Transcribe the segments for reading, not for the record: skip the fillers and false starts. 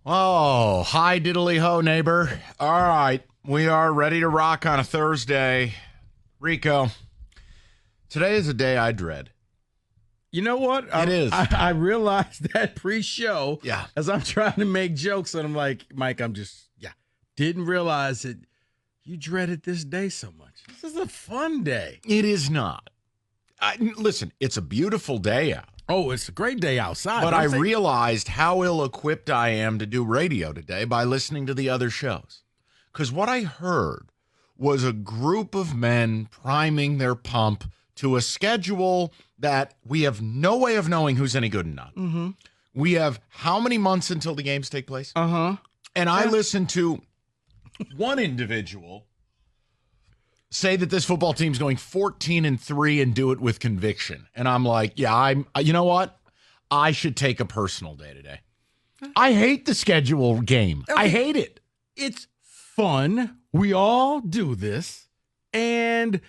Oh, hi, diddly ho, neighbor. All right, we are ready to rock on a Thursday. Rico, today is a day I dread. You know what? It is. I realized that pre-show Yeah. as I'm trying to make jokes, and I'm like, Mike, didn't realize that you dreaded this day so much. This is a fun day. It is not. Listen, it's a beautiful day out. Oh, it's a great day outside. But I realized how ill-equipped I am to do radio today by listening to the other shows. Because what I heard was a group of men priming their pump to a schedule that we have no way of knowing who's any good or not. Mm-hmm. We have how many months until the games take place? Uh-huh. And I listened to one individual say that this football team's going 14-3 and do it with conviction. And I'm like, you know what? I should take a personal day today. I hate the schedule game. Okay. I hate it. It's fun. We all do this. And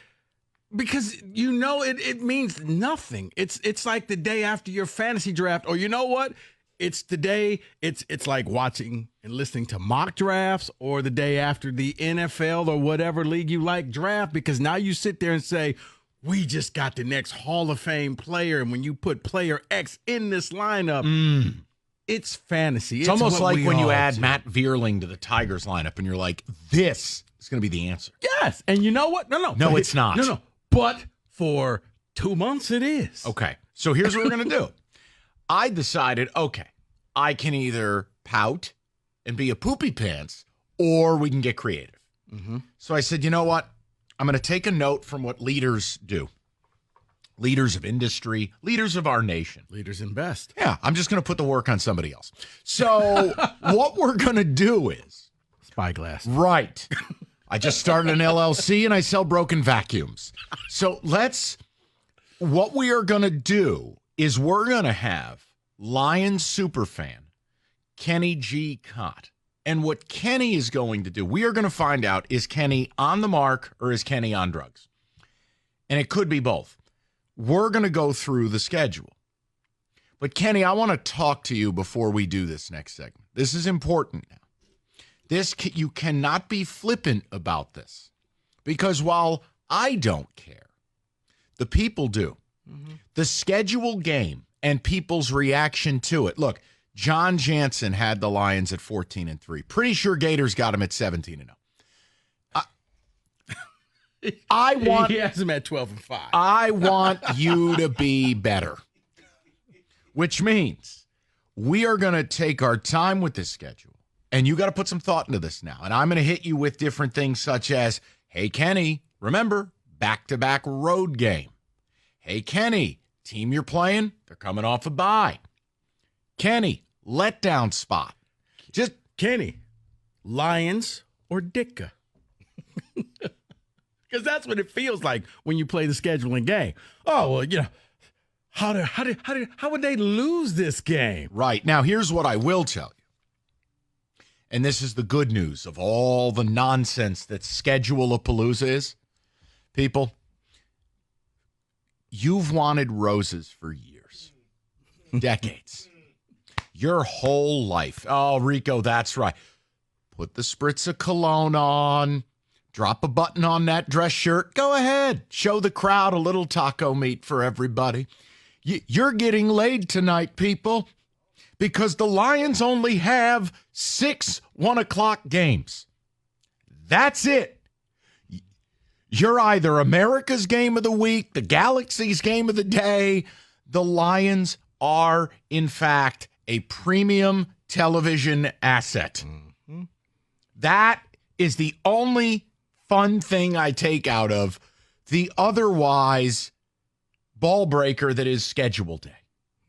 because it means nothing. It's like the day after your fantasy draft, or you know what? It's the day, it's like watching and listening to mock drafts, or the day after the NFL or whatever league you like draft, because now you sit there and say, we just got the next Hall of Fame player, and when you put player X in this lineup, it's fantasy. It's almost like when you add Matt Vierling to the Tigers lineup, and you're like, this is going to be the answer. Yes, and you know what? No, it's not. No, but for 2 months it is. Okay, so here's what we're going to do. I decided, okay, I can either pout and be a poopy pants, or we can get creative. Mm-hmm. So I said, you know what? I'm going to take a note from what leaders do. Leaders of industry, leaders of our nation. Leaders invest. Yeah, I'm just going to put the work on somebody else. So what we're going to do is... Spyglass. Right. I just started an LLC and I sell broken vacuums. So what we are going to do is we're going to have Lions superfan Kenny G. Cott. And what Kenny is going to do, we are going to find out, is Kenny on the mark or is Kenny on drugs? And it could be both. We're going to go through the schedule. But Kenny, I want to talk to you before we do this next segment. This is important now. You cannot be flippant about this, because while I don't care, the people do. Mm-hmm. The schedule game and people's reaction to it. Look, John Jansen had the Lions at 14-3. Pretty sure Gators got him at 17-0. He has him at 12-5. I want you to be better, which means we are going to take our time with this schedule, and you got to put some thought into this now. And I'm going to hit you with different things such as, hey, Kenny, remember, back-to-back road game. Hey, Kenny, team you're playing, they're coming off a bye. Kenny, letdown spot. Just Kenny, Lions or Ditka. Because that's what it feels like when you play the scheduling game. Oh, well, how would they lose this game? Right. Now, here's what I will tell you. And this is the good news of all the nonsense that Schedule-a-Palooza is. People, you've wanted roses for years, decades, your whole life. Oh, Rico, that's right. Put the spritz of cologne on. Drop a button on that dress shirt. Go ahead. Show the crowd a little taco meat for everybody. You're getting laid tonight, people, because the Lions only have 6 1:00 games. That's it. You're either America's game of the week, the Galaxy's game of the day. The Lions are, in fact, a premium television asset. Mm-hmm. That is the only fun thing I take out of the otherwise ball breaker that is schedule day.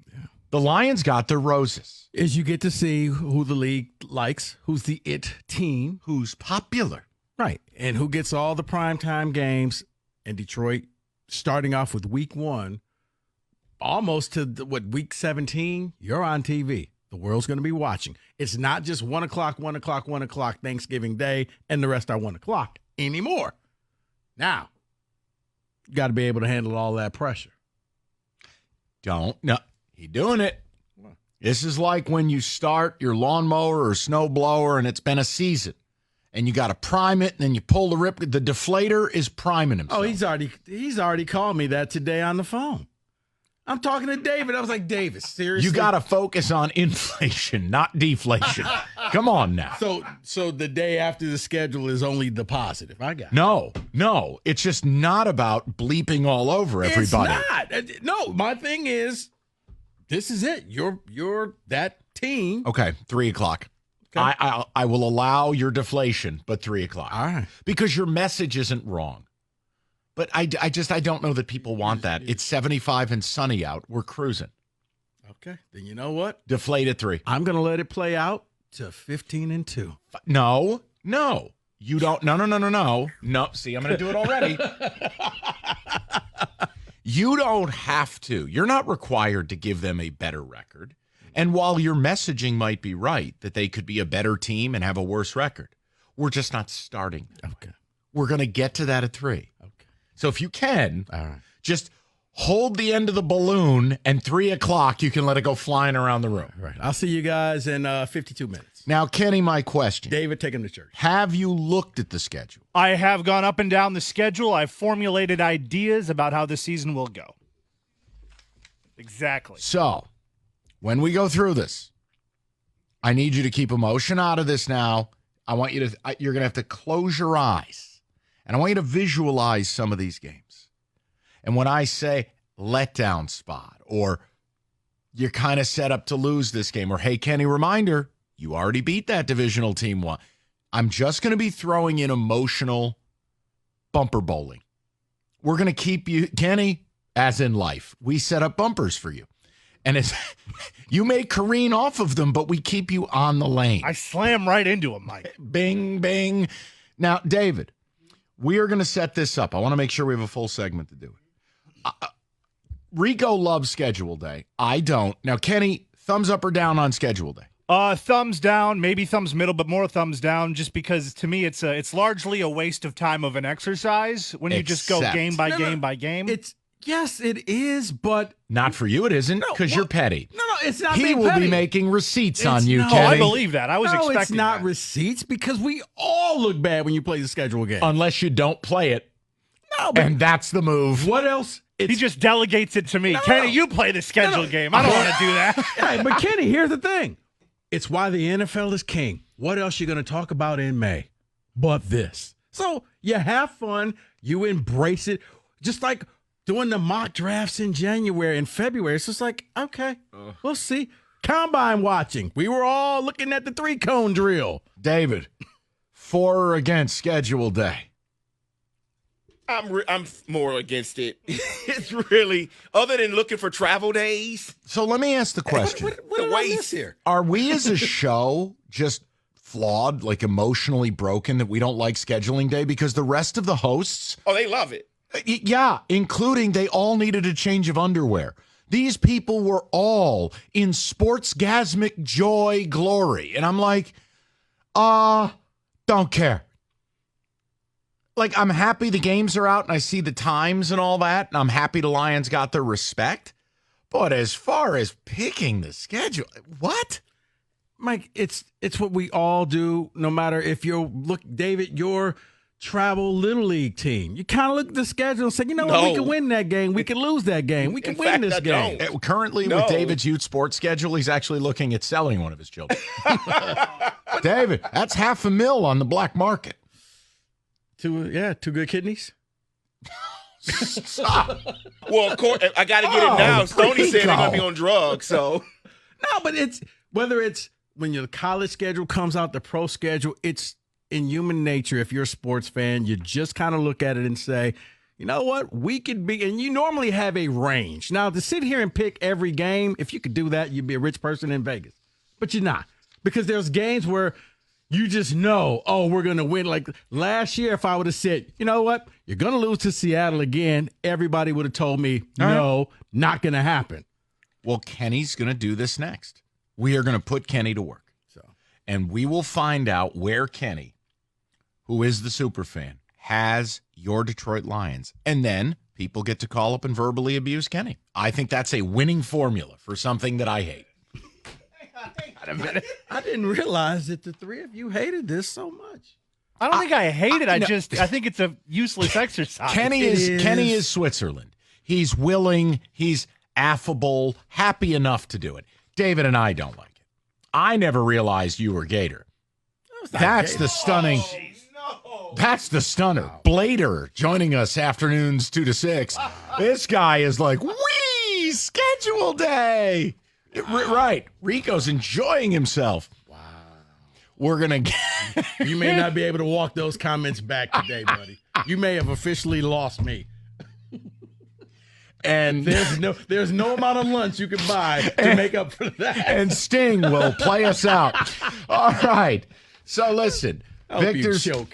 Yeah. The Lions got their roses. Is you get to see who the league likes, who's the it team, who's popular. Right. And who gets all the primetime games. And Detroit, starting off with week 1, almost to week 17, you're on TV. The world's going to be watching. It's not just 1:00 Thanksgiving Day, and the rest are 1:00 anymore. Now, you got to be able to handle all that pressure. No, he's doing it. This is like when you start your lawnmower or snow blower and it's been a season. And you got to prime it, and then you pull the rip. The deflator is priming himself. Oh, he's already called me that today on the phone. I'm talking to David. I was like, David, seriously? You got to focus on inflation, not deflation. Come on now. So the day after the schedule is only the positive. I got it. No. It's just not about bleeping all over everybody. It's not. No, my thing is, this is it. You're that team. Okay, 3 o'clock. Okay. I will allow your deflation, but 3 o'clock. All right. Because your message isn't wrong. But I don't know that people want that. It's 75 and sunny out. We're cruising. Okay. Then you know what? Deflate at 3. I'm going to let it play out to 15-2. No. You don't. No. No. See, I'm going to do it already. You don't have to. You're not required to give them a better record. And while your messaging might be right, that they could be a better team and have a worse record, we're just not starting. Okay. We're going to get to that at 3. Okay. So if you can, all right, just hold the end of the balloon, and 3 o'clock, you can let it go flying around the room. All right. I'll see you guys in 52 minutes. Now, Kenny, my question. David, take him to church. Have you looked at the schedule? I have gone up and down the schedule. I've formulated ideas about how the season will go. Exactly. So, when we go through this, I need you to keep emotion out of this now. I want you to, you're going to have to close your eyes. And I want you to visualize some of these games. And when I say letdown spot, or you're kind of set up to lose this game, or hey, Kenny, reminder, you already beat that divisional team one. I'm just going to be throwing in emotional bumper bowling. We're going to keep you, Kenny, as in life. We set up bumpers for you. And it's you may careen off of them, but we keep you on the lane. I slam right into them, Mike. Bing, bing. Now, David, we are going to set this up. I want to make sure we have a full segment to do it. Rico loves schedule day. I don't. Now, Kenny, thumbs up or down on schedule day? Thumbs down, maybe thumbs middle, but more thumbs down, just because to me it's largely a waste of time of an exercise when you just go game by game by game. Yes, it is, but not for you. It isn't because you're petty. No, it's not. He will petty. be making receipts on you, Oh, Kenny. I believe that. I was expecting it's not that. Receipts because we all look bad when you play the schedule game. Unless you don't play it. No, but and that's the move. What else? He just delegates it to me. Kenny, you play the schedule game. I don't want to do that. Hey, but Kenny, here's the thing. It's why the NFL is king. What else you going to talk about in May but this? So you have fun. You embrace it. Just like doing the mock drafts in January and February. It's just like, okay, we'll see. Combine watching. We were all looking at the 3-cone drill. David, for or against schedule day? I'm more against it. It's really, other than looking for travel days. So let me ask the question. What did I miss here? Are we as a show just flawed, like emotionally broken that we don't like scheduling day? Because the rest of the hosts... Oh, they love it. Yeah, including they all needed a change of underwear. These people were all in sportsgasmic joy glory. And I'm like, don't care. Like, I'm happy the games are out and I see the times and all that. And I'm happy the Lions got their respect. But as far as picking the schedule, what? Mike, it's what we all do, no matter if David, your travel Little League team. You kind of look at the schedule and say, you know what, we can win that game. We can lose that game. We can win this game. Currently, with David's youth sports schedule, he's actually looking at selling one of his children. David, that's $500,000 on the black market. Two good kidneys. Well, of course, I got to get it now. Stoney said they're going to be on drugs, so. No, but whether it's when your college schedule comes out, the pro schedule, it's in human nature. If you're a sports fan, you just kind of look at it and say, you know what, we could be, and you normally have a range. Now, to sit here and pick every game, if you could do that, you'd be a rich person in Vegas. But you're not, because there's games where you just know, we're going to win. Like last year, if I would have said, you know what, you're going to lose to Seattle again, everybody would have told me, no, not going to happen. Well, Kenny's going to do this next. We are going to put Kenny to work. And we will find out where Kenny, who is the super fan, has your Detroit Lions. And then people get to call up and verbally abuse Kenny. I think that's a winning formula for something that I hate. I didn't realize that the three of you hated this so much. I don't think I hate it. I think it's a useless exercise. Kenny is Switzerland. He's willing. He's affable, happy enough to do it. David and I don't like it. I never realized you were Gator. That's the stunning. That's the stunner. Blader joining us afternoons 2 to 6. This guy is like, wee, schedule day. Right. Rico's enjoying himself. Wow. We're going to You may not be able to walk those comments back today, buddy. You may have officially lost me. And there's no amount of lunch you can buy to make up for that. And Sting will play us out. All right. So listen, I hope you Victor's choke.